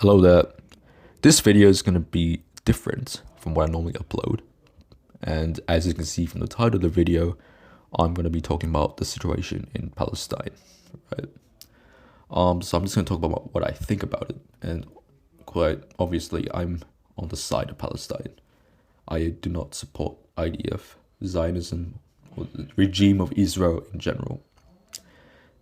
Hello there. This video is going to be different from what I normally upload. And as you can see from the title of the video, I'm going to be talking about the situation in Palestine, right? So I'm just going to talk about what I think about it. And quite obviously, I'm on the side of Palestine. I do not support IDF, Zionism, or the regime of Israel in general.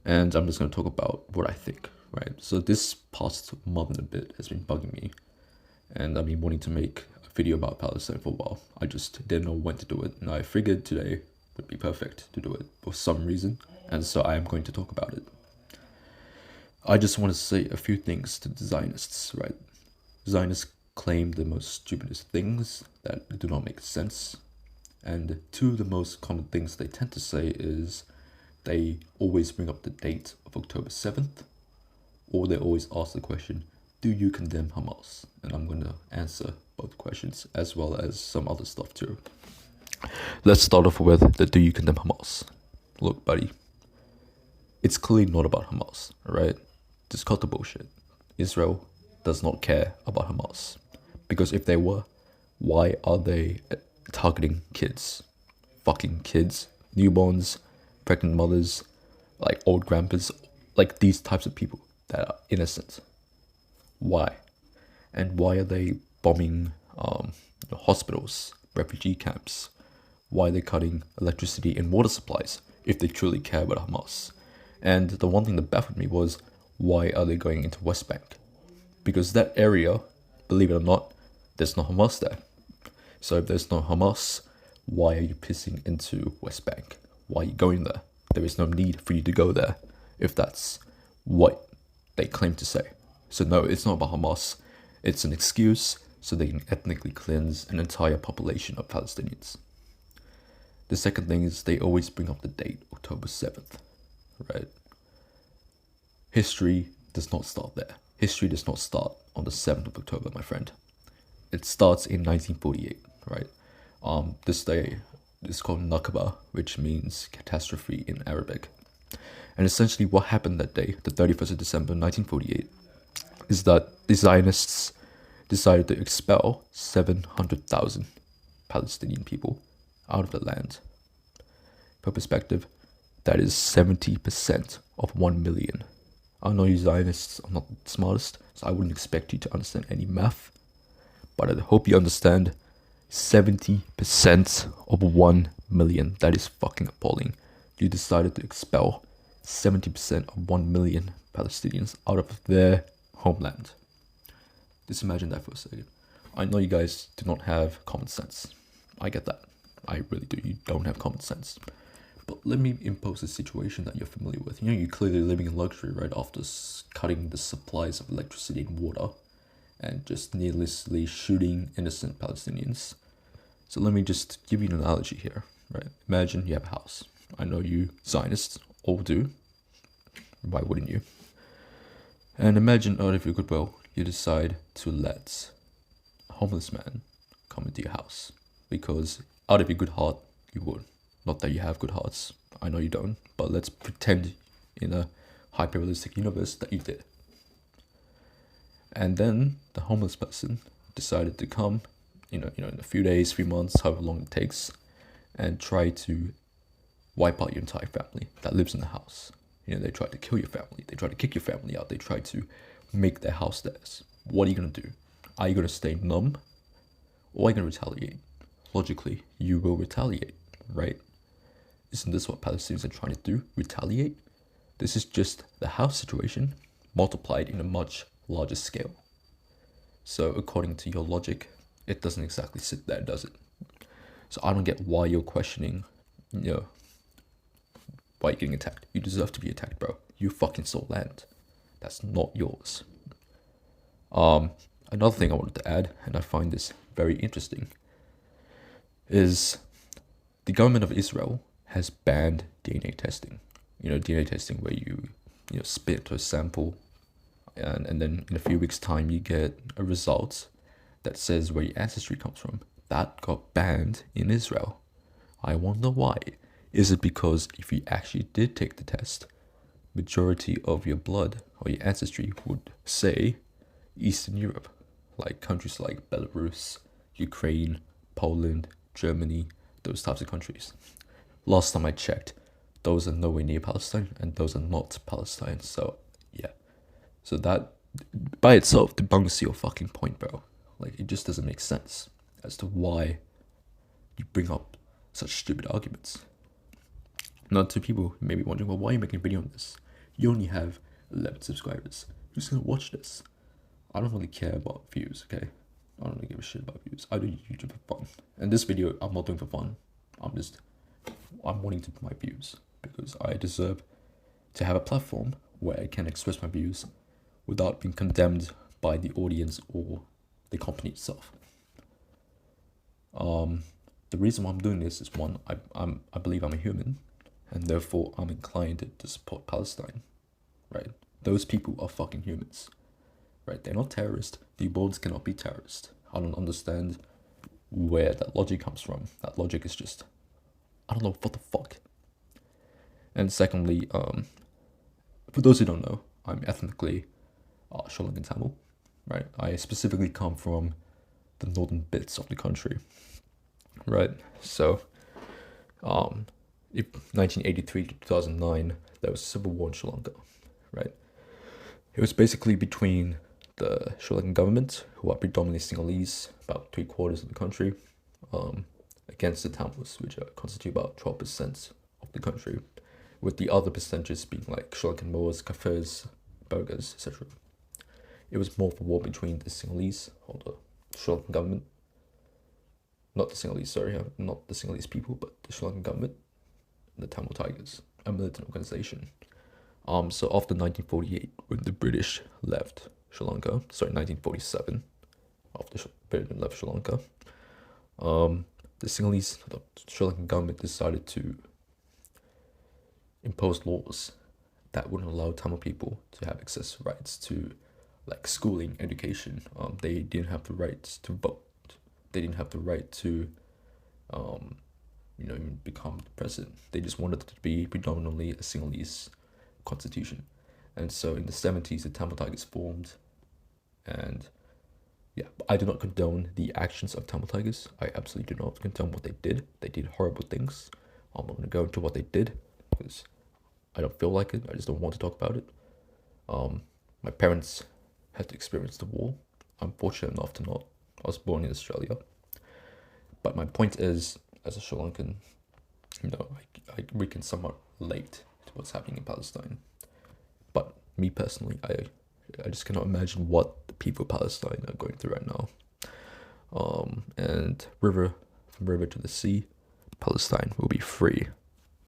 And I'm just going to talk about what I think, right? So this past month and a bit has been bugging me. And I've been wanting to make a video about Palestine for a while. I just didn't know when to do it. And I figured today would be perfect to do it for some reason. And so I am going to talk about it. I just want to say a few things to the Zionists, right? Zionists claim the most stupidest things that do not make sense. And two of the most common things they tend to say is they always bring up the date of October 7th, or they always ask the question, do you condemn Hamas? And I'm going to answer both questions as well as some other stuff too. Let's start off with the do you condemn Hamas? Look, buddy, it's clearly not about Hamas, alright? Just cut the bullshit. Israel does not care about Hamas. Because if they were, why are they targeting kids? Fucking kids, newborns, pregnant mothers, like old grandpas, like these types of people that are innocent. Why? And why are they bombing hospitals, refugee camps? Why are they cutting electricity and water supplies if they truly care about Hamas? And the one thing that baffled me was, why are they going into West Bank? Because that area, believe it or not, there's no Hamas there. So if there's no Hamas, why are you pissing into West Bank? Why are you going there? There is no need for you to go there if that's what they claim to say. So no, it's not about Hamas. It's an excuse so they can ethnically cleanse an entire population of Palestinians. The second thing is they always bring up the date, October 7th, right? History does not start there. History does not start on the 7th of October, my friend. It starts in 1948, right? This day is called Nakba, which means catastrophe in Arabic. And essentially what happened that day, the 31st of December 1948, is that the Zionists decided to expel 700,000 Palestinian people out of the land. For perspective, that is 70% of 1 million. I know you Zionists are not the smartest, so I wouldn't expect you to understand any math, but I hope you understand 70% of 1 million. That is fucking appalling. You decided to expel 70% of 1 million Palestinians out of their homeland. Just imagine that for a second. I know you guys do not have common sense. I get that. I really do. You don't have common sense. But let me impose a situation that you're familiar with. You know, you're clearly living in luxury right after cutting the supplies of electricity and water and just needlessly shooting innocent Palestinians. So let me just give you an analogy here, right? Imagine you have a house. I know you Zionists all do. Why wouldn't you? And imagine out of your goodwill, you decide to let a homeless man come into your house. Because out of your good heart, you would. Not that you have good hearts. I know you don't. But let's pretend in a hyper-realistic universe that you did. And then the homeless person decided to come, in a few days, few months, however long it takes, and try to wipe out your entire family that lives in the house. They try to kill your family. They try to kick your family out. They try to make their house theirs. What are you going to do? Are you going to stay numb? Or are you going to retaliate? Logically, you will retaliate, right? Isn't this what Palestinians are trying to do? Retaliate? This is just the house situation multiplied in a much larger scale. So according to your logic, it doesn't exactly sit there, does it? So I don't get why you're questioning, why you're getting attacked. You deserve to be attacked, bro. You fucking stole land. That's not yours. Another thing I wanted to add, and I find this very interesting, is the government of Israel has banned DNA testing. DNA testing where you spit a sample and then in a few weeks' time you get a result that says where your ancestry comes from. That got banned in Israel. I wonder why. Is it because if you actually did take the test, majority of your blood or your ancestry would say Eastern Europe, like countries like Belarus, Ukraine, Poland, Germany, those types of countries. Last time I checked, those are nowhere near Palestine, and those are not Palestine. So yeah, so that by itself debunks your fucking point, bro. Like, it just doesn't make sense as to why you bring up such stupid arguments. Now, to people who may be wondering, well, why are you making a video on this? You only have 11 subscribers. Who's gonna watch this? I don't really care about views, okay? I don't really give a shit about views. I do YouTube for fun. And this video, I'm not doing for fun. I'm wanting to put my views because I deserve to have a platform where I can express my views without being condemned by the audience or the company itself. The reason why I'm doing this is, one, I believe I'm a human, and therefore I'm inclined to support Palestine, right? Those people are fucking humans, right? They're not terrorists. The worlds cannot be terrorists. I don't understand where that logic comes from. That logic is just, I don't know, what the fuck. And secondly, for those who don't know, I'm ethnically Sri Lankan Tamil, right? I specifically come from the northern bits of the country, right? So, if 1983 to 2009, there was a civil war in Sri Lanka, right? It was basically between the Sri Lankan government, who are predominantly Sinhalese, about 3/4 of the country, against the Tamils, which constitute about 12% of the country, with the other percentages being like Sri Lankan Moors, Kafirs, Burghers, etc. It was more of a war between the Sinhalese, or the Sri Lankan government, not the Sinhalese people, but the Sri Lankan government, and the Tamil Tigers, a militant organization. So after 1948, when the British left Sri Lanka, 1947, after Britain left Sri Lanka, the Sinhalese, the Sri Lankan government decided to impose laws that wouldn't allow Tamil people to have access rights to, like, schooling, education. They didn't have the rights to vote. They didn't have the right to, even become the president. They just wanted it to be predominantly a Sinhalese constitution. And so in the 70s, the Tamil Tigers formed. And yeah, I do not condone the actions of Tamil Tigers. I absolutely do not condone what they did. They did horrible things. I'm not going to go into what they did because I don't feel like it. I just don't want to talk about it. My parents had to experience the war. I'm fortunate enough to not. I was born in Australia. But my point is, as a Sri Lankan, we can somewhat relate to what's happening in Palestine. But me personally, I just cannot imagine what the people of Palestine are going through right now. And from river to the sea, Palestine will be free.